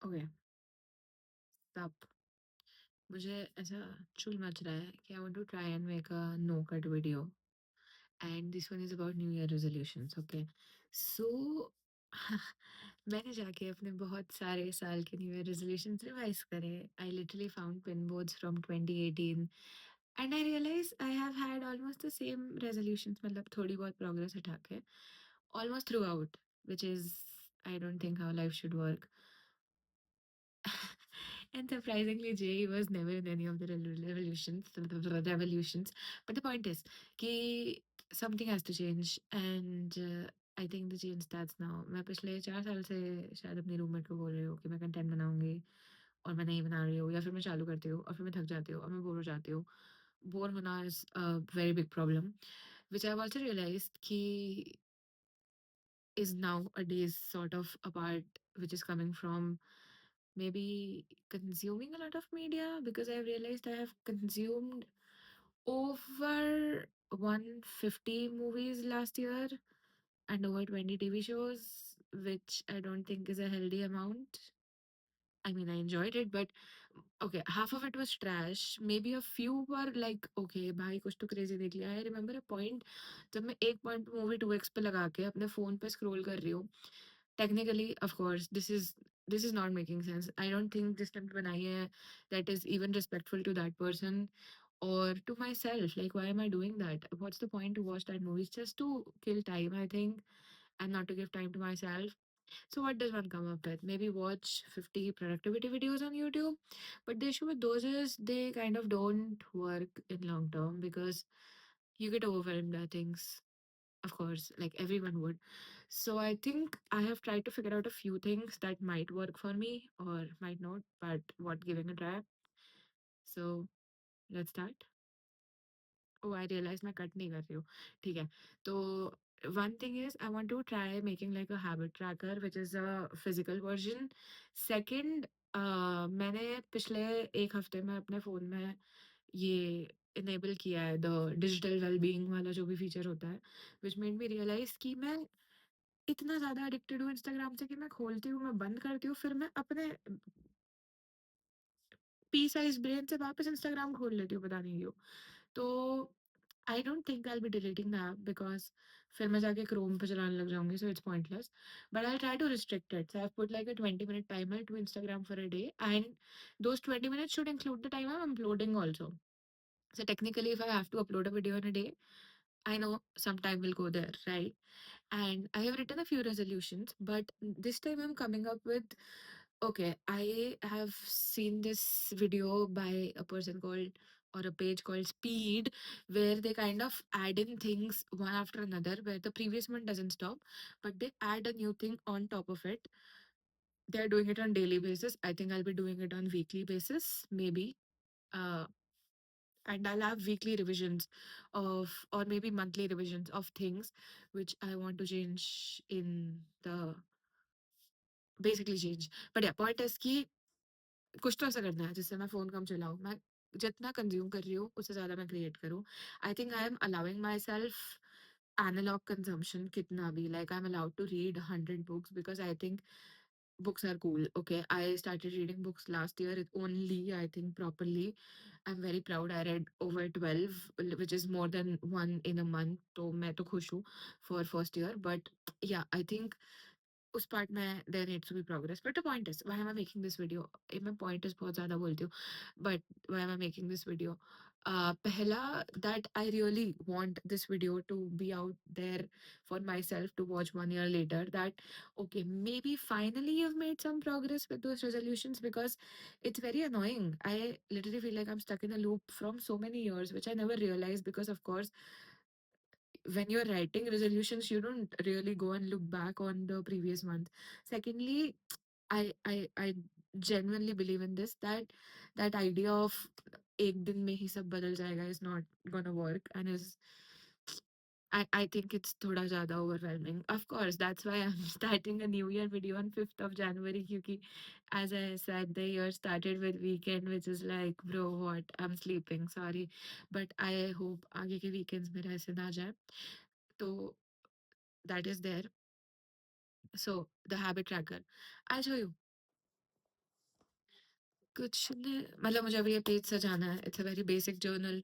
Okay, तब मुझे ऐसा चुल मच रहा है कि I want to try and make a no cut video and this one is about New Year resolutions. Okay, so मैंने जाके अपने बहुत सारे साल के न्यू ईयर रेजोल्यूशंस रिवाइज करे। I literally found pin boards from 2018 and I realise I have had almost the same resolutions, मतलब थोड़ी बहुत प्रोग्रेस उठा के almost throughout, which is, I don't think how life should work. And surprisingly, Jay was never in any of the revolutions. But the point is, कि something has to change, and I think the change starts now. मैं पिछले 4 साल से शायद अपनी roommate को बोल रही हूँ कि मैं कंटेंट बनाऊंगी और मैं नहीं बना रही हूँ, या फिर मैं चालू करती हूँ और फिर मैं थक जाती हूँ और मैं बोर हो जाती हूँ। बोर होना is a very big problem, which I've also realized कि is nowadays sort of a part which is coming from maybe consuming a lot of media, because I've realized I have consumed over 150 movies last year and over 20 TV shows, which I don't think is a healthy amount. I mean, I enjoyed it, but okay, half of it was trash. Maybe a few were like, okay, भाई कुछ तो crazy देख लिया. I remember a point जब मैं एक point movie 2x पे लगा के अपने फोन पे स्क्रॉल कर रही हूँ. Technically, of course, this is not making sense. I don't think जिसने भी बनाई है that is even respectful to that person or to myself. Like, why am I doing that? What's the point to watch that movie? It's just to kill time, I think, and not to give time to myself. So what does one come up with? Maybe watch 50 productivity videos on YouTube. But the issue with those is they kind of don't work in long term because you get overwhelmed by things. Of course, like everyone would. So I think I have tried to figure out a few things that might work for me or might not, but what giving a try. So let's start. Oh, I realized मैं cut नहीं कर रही हूँ. ठीक है. तो one thing is I want to try making like a habit tracker, which is a physical version. Second, मैंने पिछले एक हफ्ते में अपने फ़ोन में ये इनेबल किया है द डिजिटल वेलबीइंग वाला जो भी फीचर होता है, व्हिच मेड मी रियलाइज़ कि मैं इतना ज़्यादा एडिक्टेड हूँ इंस्टाग्राम से कि मैं खोलती हूँ, मैं बंद करती हूँ, फिर मैं अपने पी साइज़ ब्रेन से वापस इंस्टाग्राम खोल लेती हूँ, पता नहीं क्यों। तो I don't think I will be deleting the app because फिर मैं जाके क्रोम पे चलाने लग जाऊँगी, so it's pointless. But I will try to restrict it. So I have put like a 20-minute timer to Instagram for a day, and those 20 minutes should include the time I'm uploading also. So technically, if I have to upload a video in a day, I know some time will go there, right? And I have written a few resolutions, but this time I'm coming up with, okay, I have seen this video by a person called or a page called Speed, where they kind of add in things one after another, where the previous one doesn't stop, but they add a new thing on top of it. They're doing it on daily basis. I think I'll be doing it on weekly basis, maybe. Uh, and I'll have weekly revisions of, or maybe monthly revisions of things which I want to change in the basically change. But yeah, point is कि कुछ तो ऐसा करना है जिससे मैं phone कम चलाऊँ. मैं जितना कंज़्यूम कर रही हूँ, उससे ज़्यादा मैं क्रिएट करूँ. I think I am allowing myself analogue consumption कितना भी. Like I am allowed to read 100 books because I think books are cool. Okay, I started reading books last year. It only, I think, properly. I'm very proud. I read over 12, which is more than one in a month. So मैं तो खुश हूँ for first year. But yeah, I think उस part में there needs to be progress. But the point is, why am I making this video? मैं point is बहुत ज़्यादा बोलती हूँ. But why am I making this video? पहला, that I really want this video to be out there for myself to watch 1 year later. That okay, maybe finally you've made some progress with those resolutions, because it's very annoying. I literally feel like I'm stuck in a loop from so many years, which I never realized because, of course, when you're writing resolutions, you don't really go and look back on the previous month. Secondly, I genuinely believe in this, that that idea of एक दिन में ही सब बदल जाएगा is not gonna work and is I think it's थोड़ा ज़्यादा overwhelming. Of course, that's why I'm starting a New Year video on 5th of January, क्योंकि as I said, the year started with weekend, which is like, bro, what? I'm sleeping, sorry. But I hope आगे के weekends मेरा ऐसे ना जाए. So that is there. So the habit tracker. I'll show you. कुछ नहीं मतलब मुझे अभी ये पेज सजाना है। It's a very basic journal.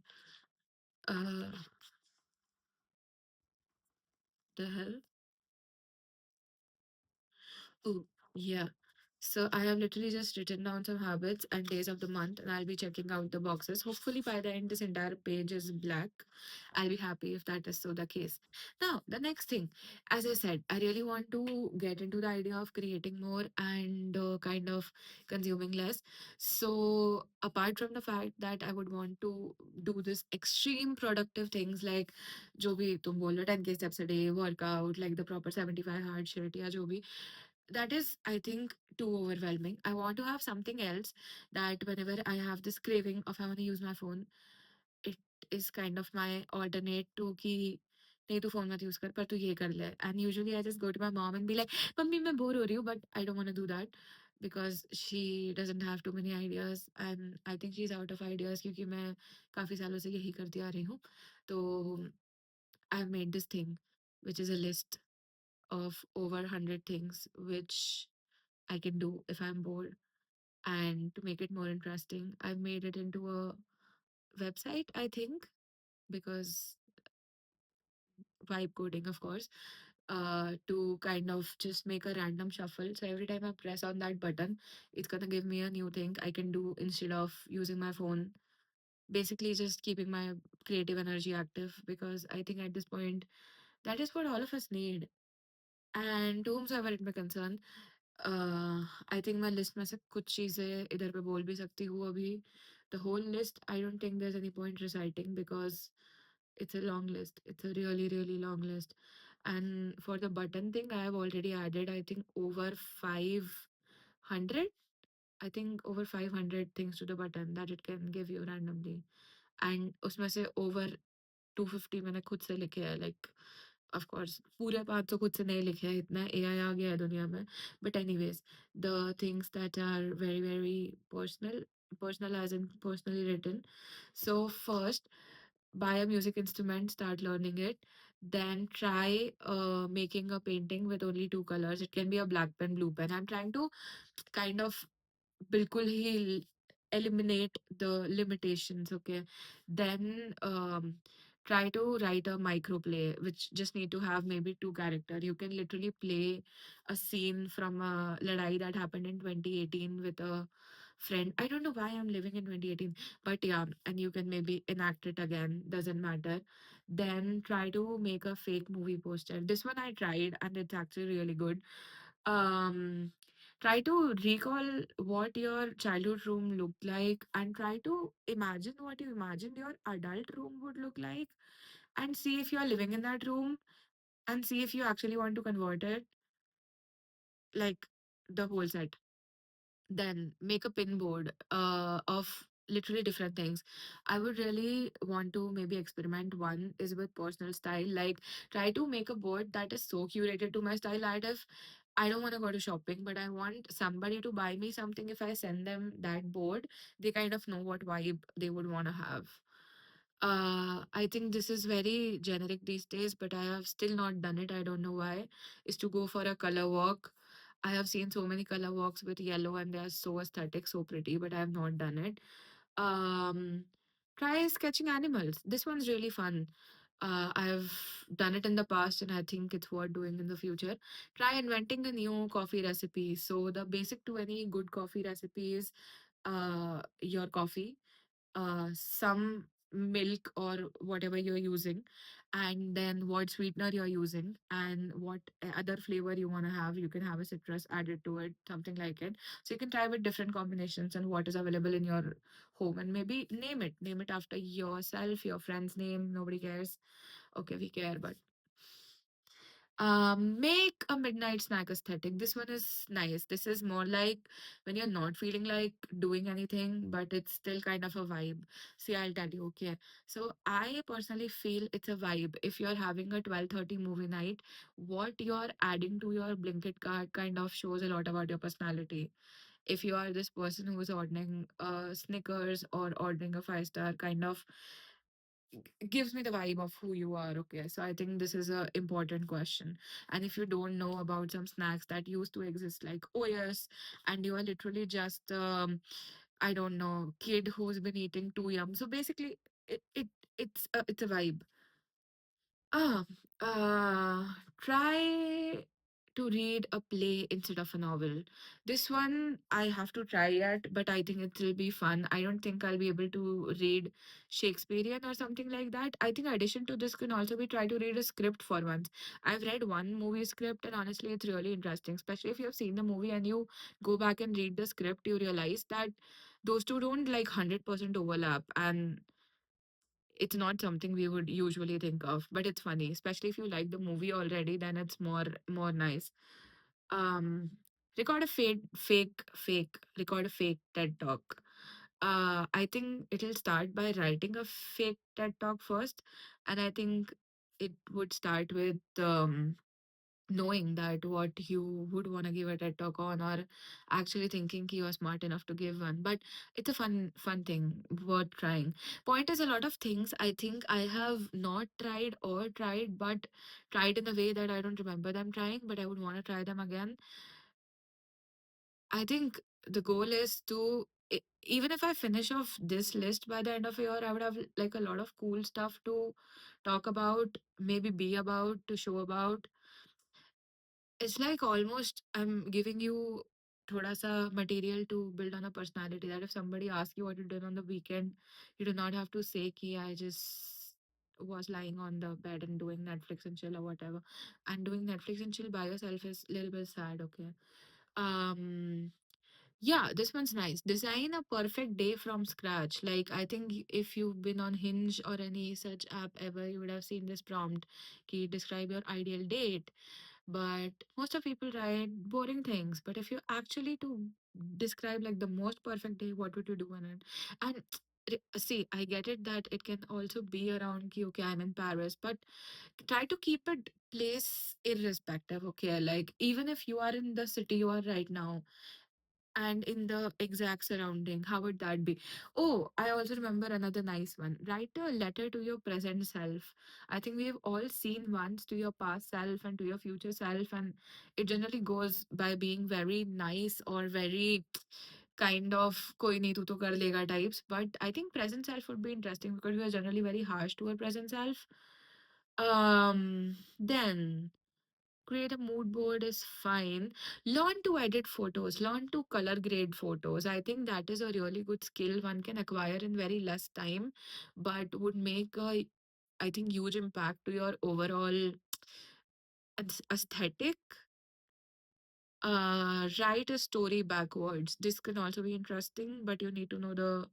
The hell Oh, yeah. So I have literally just written down some habits and days of the month, and I'll be checking out the boxes. Hopefully, by the end, this entire page is black. I'll be happy if that is so the case. Now, the next thing, as I said, I really want to get into the idea of creating more and kind of consuming less. So, apart from the fact that I would want to do this extreme productive things like जो भी तुम बोल रहे हो 10K steps a day, workout, like the proper 75 hard shit या जो भी that is, I think, too overwhelming. I want to have something else that whenever I have this craving of I want to use my phone, it is kind of my alternate to कि नहीं तू phone मत use कर पर तू ये कर ले and usually I just go to my mom and be like mummy मैं बोर हो रही हूँ but I don't want to do that because she doesn't have too many ideas and I think she is out of ideas क्योंकि मैं काफी सालों से यही करती आ रही हूँ तो I have made this thing which is a list of over 100 things which I can do if I'm bored. And to make it more interesting, I've made it into a website, I think, because vibe coding, of course, to kind of just make a random shuffle. So every time I press on that button, it's gonna give me a new thing I can do instead of using my phone. Basically, just keeping my creative energy active because I think at this point, that is what all of us need. And to whomsoever it may concern, I think मैं list में से कुछ चीज़ें इधर पे बोल भी सकती हूँ अभी the whole list I don't think there is any point reciting because it's a long list. It's a really, really long list. And for the button thing, I have already added, I think, over 500. I think over 500 things to the button that it can give you randomly. And उसमें से over 250 मैंने खुद से लिखे हैं like of course पूरे 500 खुद से नहीं लिखे हैं इतना एआई आ गया है दुनिया में but anyways the things that are very very personal as in personally written. So first, buy a music instrument, start learning it. Then try making a painting with only two colors. It can be a black pen, blue pen. I'm trying to kind of बिल्कुल ही eliminate the limitations. Okay, then try to write a micro play which just need to have maybe two character. You can literally play a scene from a ladai that happened in 2018 with a friend. I don't know why I'm living in 2018, but yeah, and you can maybe enact it again, doesn't matter. Then try to make a fake movie poster. This one I tried and it's actually really good. um Try to recall what your childhood room looked like and try to imagine what you imagined your adult room would look like and see if you're living in that room and see if you actually want to convert it like the whole set. Then make a pin board of literally different things. I would really want to maybe experiment. One is with personal style, like try to make a board that is so curated to my style that if I don't want to go to shopping, but I want somebody to buy me something. If I send them that board, they kind of know what vibe they would want to have. I think this is very generic these days, but I have still not done it. I don't know why. Is to go for a color walk. I have seen so many color walks with yellow and they are so aesthetic, so pretty, but I have not done it. Um, Try sketching animals. This one's really fun. I've done it in the past and I think it's worth doing in the future. Try inventing a new coffee recipe. So the basic to any good coffee recipe is your coffee, some milk or whatever you're using, and then what sweetener you're using, and what other flavor you want to have. You can have a citrus added to it, something like it. So you can try with different combinations and what is available in your home, and maybe name it after yourself, your friend's name. Nobody cares. Okay, we care, but make a midnight snack aesthetic. This one is nice. This is more like when you're not feeling like doing anything, but it's still kind of a vibe. See, I'll tell you, okay. So I personally feel it's a vibe. If you're having a 12:30 movie night, what you're adding to your Blinkit card kind of shows a lot about your personality. If you are this person who is ordering Snickers or ordering a five-star kind of gives me the vibe of who you are. Okay, so I think this is a important question. And if you don't know about some snacks that used to exist like OS, and you are literally just I don't know, kid who's been eating too yum. So basically, it's a vibe. Ah, try to read a play instead of a novel. This one I have to try it, but I think it will be fun. I don't think I'll be able to read Shakespearean or something like that. I think addition to this can also be try to read a script for once. I've read one movie script and honestly it's really interesting, especially if you have seen the movie and you go back and read the script, you realize that those two don't like 100% overlap, and it's not something we would usually think of, but it's funny, especially if you like the movie already, then it's more nice. um Record a record a fake TED talk. I think it'll start by writing a fake TED talk first, and I think it would start with knowing that what you would want to give a TED talk on, or actually thinking you are smart enough to give one. But it's a fun thing worth trying. Point is, a lot of things I think I have not tried or tried, but tried in a way that I don't remember them trying, but I would want to try them again. I think the goal is to even if I finish off this list by the end of the year, I would have like a lot of cool stuff to talk about, maybe be about, to show about. It's like almost I'm giving you thoda sa material to build on a personality, that if somebody asks you what you did on the weekend, you do not have to say ki I just was lying on the bed and doing Netflix and chill or whatever. And doing Netflix and chill by yourself is a little bit sad, okay? Um yeah, this one's nice. Design a perfect day from scratch. Like, I think if you've been on Hinge or any such app ever, you would have seen this prompt. Ki describe your ideal date, but most of people write boring things. But if you actually to describe like the most perfect day, what would you do in it? And see, I get it that it can also be around ki, okay, I'm in Paris, but try to keep it place irrespective, okay? Like, even if you are in the city you are right now, and in the exact surrounding, how would that be? Oh, I also remember another nice one. Write a letter to your present self. I think we have all seen once to your past self and to your future self, and it generally goes by being very nice or very kind of koi nahi tu to kar lega types. But I think present self would be interesting because we are generally very harsh to our present self. Then create a mood board is fine. Learn to edit photos, learn to color grade photos. I think that is a really good skill one can acquire in very less time, but would make a, I think, huge impact to your overall aesthetic. Write a story backwards. This can also be interesting, but you need to know the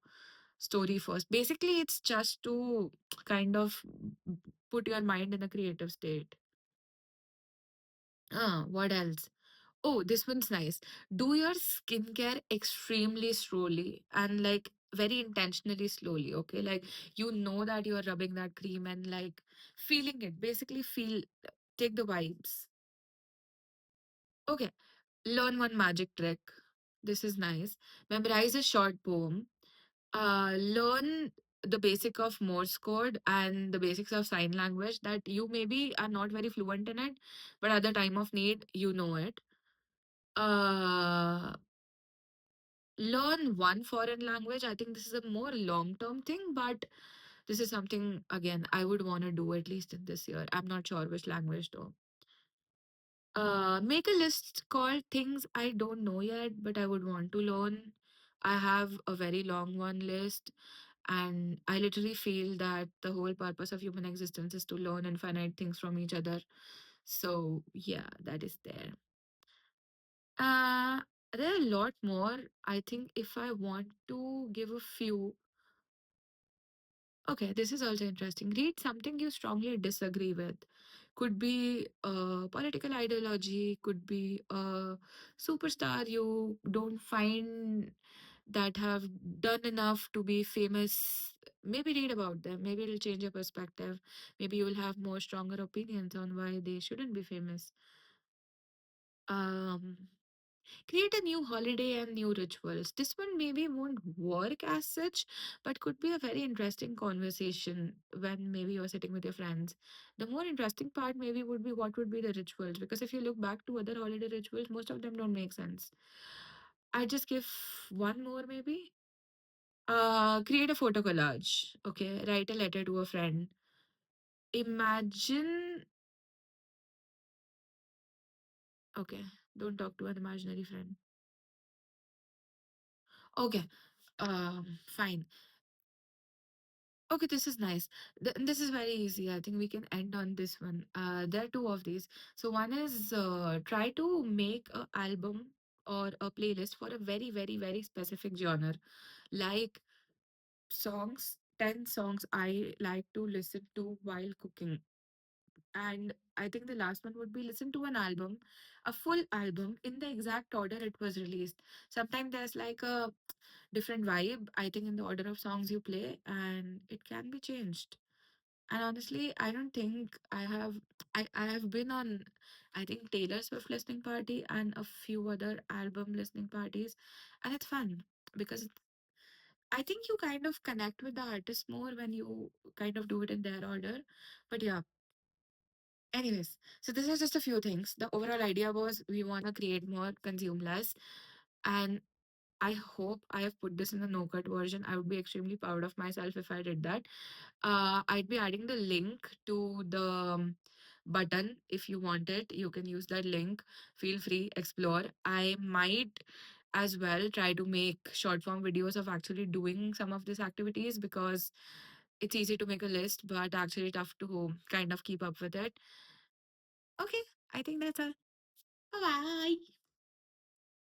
story first. Basically, it's just to kind of put your mind in a creative state. What else? Oh, this one's nice. Do your skincare extremely slowly and like very intentionally slowly, okay? Like you know that you're rubbing that cream and like feeling it. Basically, take the vibes. Okay, learn one magic trick. This is nice. Memorize a short poem. Learn the basic of Morse code and the basics of sign language that you maybe are not very fluent in it, but at the time of need, you know it. Uh, Learn one foreign language. I think this is a more long term thing, but this is something again I would want to do at least in this year. I'm not sure which language though. Make a list called things I don't know yet, but I would want to learn. I have a very long one list, and I literally feel that the whole purpose of human existence is to learn infinite things from each other. So, yeah, that is there. Uh, there are a lot more. I think if I want to give a few, okay, this is also interesting. Read something you strongly disagree with. Could be a political ideology, could be a superstar you don't find that have done enough to be famous. Maybe read about them. Maybe it'll change your perspective. Maybe you'll have more stronger opinions on why they shouldn't be famous. Um, Create a new holiday and new rituals. This one maybe won't work as such, but could be a very interesting conversation when maybe you're sitting with your friends. The more interesting part maybe would be what would be the rituals, because if you look back to other holiday rituals, most of them don't make sense. I just give one more maybe. Create a photo collage. Okay, write a letter to a friend. Imagine. Okay, don't talk to an imaginary friend. Okay, fine. Okay, this is nice. This is very easy. I think we can end on this one. There are two of these. So one is try to make a album or a playlist for a very, very, very specific genre, like songs. 10 songs I like to listen to while cooking. And I think the last one would be listen to an album, a full album in the exact order it was released. Sometimes there's like a different vibe, I think, in the order of songs you play, and it can be changed. And honestly, I don't think I have been on, I think, Taylor Swift listening party and a few other album listening parties, and it's fun because I think you kind of connect with the artist more when you kind of do it in their order. But yeah, anyways, so this is just a few things. The overall idea was we want to create more, consume less. And I hope I have put this in the no cut version. I would be extremely proud of myself if I did that. I'd be adding the link to the button if you want it. You can use that link. Feel free, explore. I might as well try to make short form videos of actually doing some of these activities because it's easy to make a list, but actually tough to kind of keep up with it. Okay, I think that's all. Bye bye.